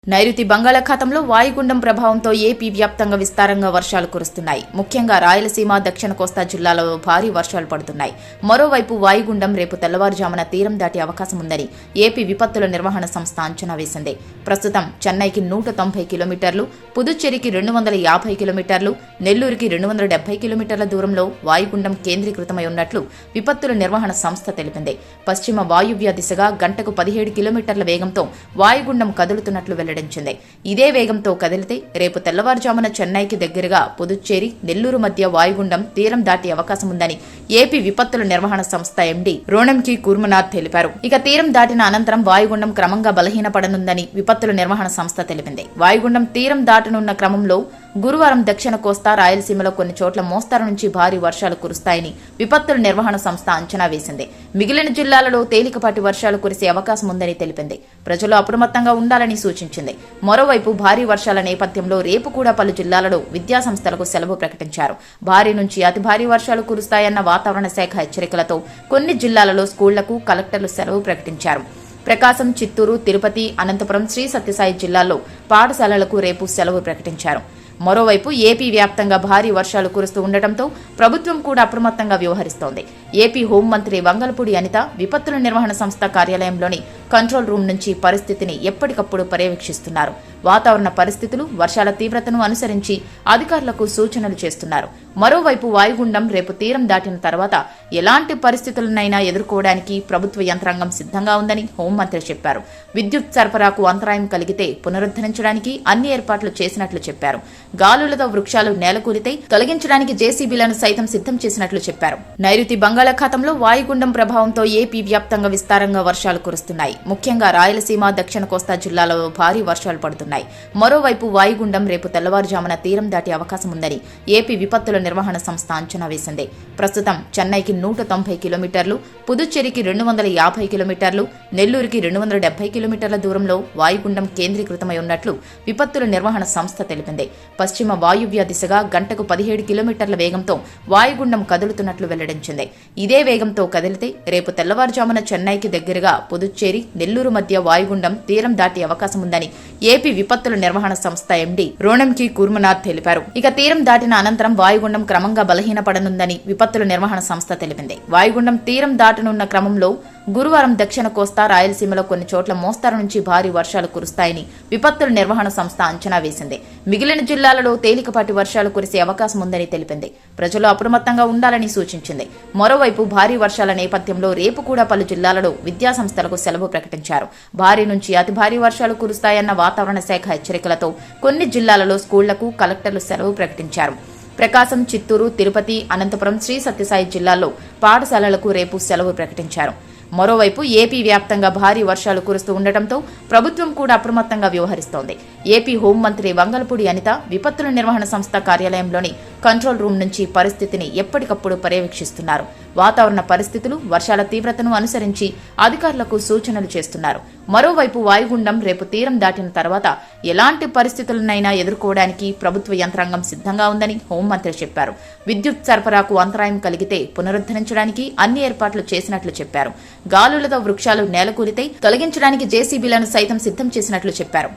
నైరుతి బంగాళాఖాతంలో వాయుగుండం ప్రభావంతో ఏపీ వ్యాప్తంగా విస్తారంగా వర్షాలు కురుస్తున్నాయి. ముఖ్యంగా రాయలసీమ, దక్షిణ కోస్తా జిల్లాలలో భారీ వర్షాలు పడుతున్నాయి. మరోవైపు వాయుగుండం రేపు తెల్లవారుజామున తీరం దాటే అవకాశం ఉందని ఏపీ విపత్తుల నిర్వహణ సంస్థ అంచనా వేసింది. ప్రస్తుతం చెన్నైకి 190 కిలోమీటర్లు, పుదుచ్చేరికి 250 కిలోమీటర్లు, నెల్లూరుకి 270 కిలోమీటర్ల దూరంలో వాయుగుండం కేంద్రీకృతమై ఉన్నట్లు విపత్తుల నిర్వహణ సంస్థ తెలిపింది. పశ్చిమ వాయువ్య దిశగా గంటకు 17 కిలోమీటర్ల వేగంతో వాయుగుండం కదులుతున్నట్లు వెల్లడించింది. ఇదే వేగంతో కదిలితే రేపు తెల్లవారుజామున చెన్నైకి దగ్గరగా పుదుచ్చేరి, నెల్లూరు మధ్య వాయుగుండం తీరం దాటే అవకాశం ఉందని ఏపీ విపత్తుల నిర్వహణ సంస్థ ఎండీ రోణంకి కూర్మనాథ్ తెలిపారు. ఇక తీరం దాటిన అనంతరం వాయుగుండం క్రమంగా బలహీనపడనుందని విపత్తుల నిర్వహణ సంస్థ తెలిపింది. వాయుగుండం తీరం దాటనున్న క్రమంలో గురువారం దక్షిణ కోస్తా, రాయలసీమలో కొన్ని చోట్ల మోస్తారు నుంచి భారీ వర్షాలు కురుస్తాయని విపత్తుల నిర్వహణ సంస్థ అంచనా వేసింది. మిగిలిన జిల్లాలలో తేలికపాటి వర్షాలు కురిసే అవకాశం ఉందని తెలిపింది. ప్రజలు అప్రమత్తంగా ఉండాలని సూచించింది. మరోవైపు భారీ వర్షాల నేపథ్యంలో రేపు కూడా పలు జిల్లాలలో విద్యాసంస్థలకు సెలవు ప్రకటించారు. భారీ నుంచి అతి భారీ వర్షాలు కురుస్తాయన్న వాతావరణ శాఖ హెచ్చరికలతో కొన్ని జిల్లాలలో స్కూళ్లకు కలెక్టర్లు సెలవు ప్రకటించారు. ప్రకాశం, చిత్తూరు, తిరుపతి, అనంతపురం, శ్రీ సత్యసాయి జిల్లాల్లో పాఠశాలలకు రేపు సెలవు ప్రకటించారు. మరోవైపు ఏపీ వ్యాప్తంగా భారీ వర్షాలు కురుస్తూ ఉండటంతో ప్రభుత్వం కూడా అప్రమత్తంగా వ్యవహరిస్తోంది. ఏపీ హోంమంత్రి వంగలపూడి అనిత విపత్తుల నిర్వహణ సంస్థ కార్యాలయంలోని కంట్రోల్ రూమ్ నుంచి పరిస్థితిని ఎప్పటికప్పుడు పర్యవేక్షిస్తున్నారు. వాతావరణ పరిస్థితులు, వర్షాల తీవ్రతను అనుసరించి అధికారులకు సూచనలు చేస్తున్నారు. మరోవైపు వాయుగుండం రేపు తీరం దాటిన తర్వాత ఎలాంటి పరిస్థితులనైనా ఎదుర్కోవడానికి ప్రభుత్వ యంత్రాంగం సిద్ధంగా ఉందని హోంమంత్రి చెప్పారు. విద్యుత్ సరఫరాకు అంతరాయం కలిగితే పునరుద్దరించడానికి అన్ని ఏర్పాట్లు చేసినట్లు చెప్పారు. గాలులతో వృక్షాలు నేలకూలితే తొలగించడానికి జేసీబీలను సైతం సిద్ధం చేసినట్లు చెప్పారు. నైరుతి బంగాళాఖాతంలో వాయుగుండం ప్రభావంతో ఏపీ వ్యాప్తంగా విస్తారంగా వర్షాలు కురుస్తున్నాయి. ముఖ్యంగా రాయలసీమ, దక్షిణ కోస్తా జిల్లాలలో భారీ వర్షాలు పడుతున్నాయి. మరోవైపు వాయుగుండం రేపు తెల్లవారుజామున తీరం దాటే అవకాశం ఉందని ఏపీ విపత్తుల నిర్వహణ సంస్థ అంచనా వేసింది. ప్రస్తుతం చెన్నైకి 190 కిలోమీటర్లు, పుదుచ్చేరికి 250 కిలోమీటర్లు, నెల్లూరుకి 270 కిలోమీటర్ల దూరంలో వాయుగుండం కేంద్రీకృతమై ఉన్నట్లు విపత్తుల నిర్వహణ సంస్థ తెలిపింది. పశ్చిమ వాయువ్య దిశగా గంటకు 17 కిలోమీటర్ల వేగంతో వాయుగుండం కదులుతున్నట్లు వెల్లడించింది. ఇదే వేగంతో కదిలితే రేపు తెల్లవారుజామున చెన్నైకి దగ్గరగా పుదుచ్చేరి, నెల్లూరు మధ్య వాయుగుండం తీరం దాటే అవకాశం ఉందని ఏపీ విపత్తుల నిర్వహణ సంస్థ ఎండీ రోణంకి కూర్మనాథ్ తెలిపారు. ఇక తీరం దాటిన అనంతరం వాయుగుండం క్రమంగా బలహీనపడనుందని విపత్తుల నిర్వహణ సంస్థ తెలిపింది. వాయుగుండం తీరం దాటనున్న క్రమంలో గురువారం దక్షిణ కోస్తా, రాయలసీమలో కొన్ని చోట్ల మోస్తారు నుంచి భారీ వర్షాలు కురుస్తాయని విపత్తుల నిర్వహణ సంస్థ అంచనా వేసింది. మిగిలిన జిల్లాలలో తేలికపాటి వర్షాలు కురిసే అవకాశం ఉందని తెలిపింది. ప్రజలు అప్రమత్తంగా ఉండాలని సూచించింది. మరోవైపు భారీ వర్షాల నేపథ్యంలో రేపు కూడా పలు జిల్లాలలో విద్యాసంస్థలకు సెలవు ప్రకటించారు. భారీ నుంచి అతి భారీ వర్షాలు కురుస్తాయన్న వాతావరణ శాఖ హెచ్చరికలతో కొన్ని జిల్లాలలో స్కూళ్లకు కలెక్టర్లు సెలవు ప్రకటించారు. ప్రకాశం, చిత్తూరు, తిరుపతి, అనంతపురం, శ్రీ సత్యసాయి జిల్లాల్లో పాఠశాలలకు రేపు సెలవు ప్రకటించారు. మరోవైపు ఏపీ వ్యాప్తంగా భారీ వర్షాలు కురుస్తూ ఉండటంతో ప్రభుత్వం కూడా అప్రమత్తంగా వ్యవహరిస్తోంది. ఏపీ హోంమంత్రి వంగలపూడి అనిత విపత్తుల నిర్వహణ సంస్థ కార్యాలయంలోని కంట్రోల్ రూమ్ నుంచి పరిస్థితిని ఎప్పటికప్పుడు పర్యవేక్షిస్తున్నారు. వాతావరణ పరిస్థితులు, వర్షాల తీవ్రతను అనుసరించి అధికారులకు సూచనలు చేస్తున్నారు. మరోవైపు వాయుగుండం రేపు తీరం దాటిన తర్వాత ఎలాంటి పరిస్థితులనైనా ఎదుర్కోవడానికి ప్రభుత్వ యంత్రాంగం సిద్ధంగా ఉందని హోంమంత్రి చెప్పారు. విద్యుత్ సరఫరాకు అంతరాయం కలిగితే పునరుద్దరించడానికి అన్ని ఏర్పాట్లు చేసినట్లు చెప్పారు. గాలులతో వృక్షాలు నేలకూలితే తొలగించడానికి జేసీబీలను సైతం సిద్ధం చేసినట్లు చెప్పారు.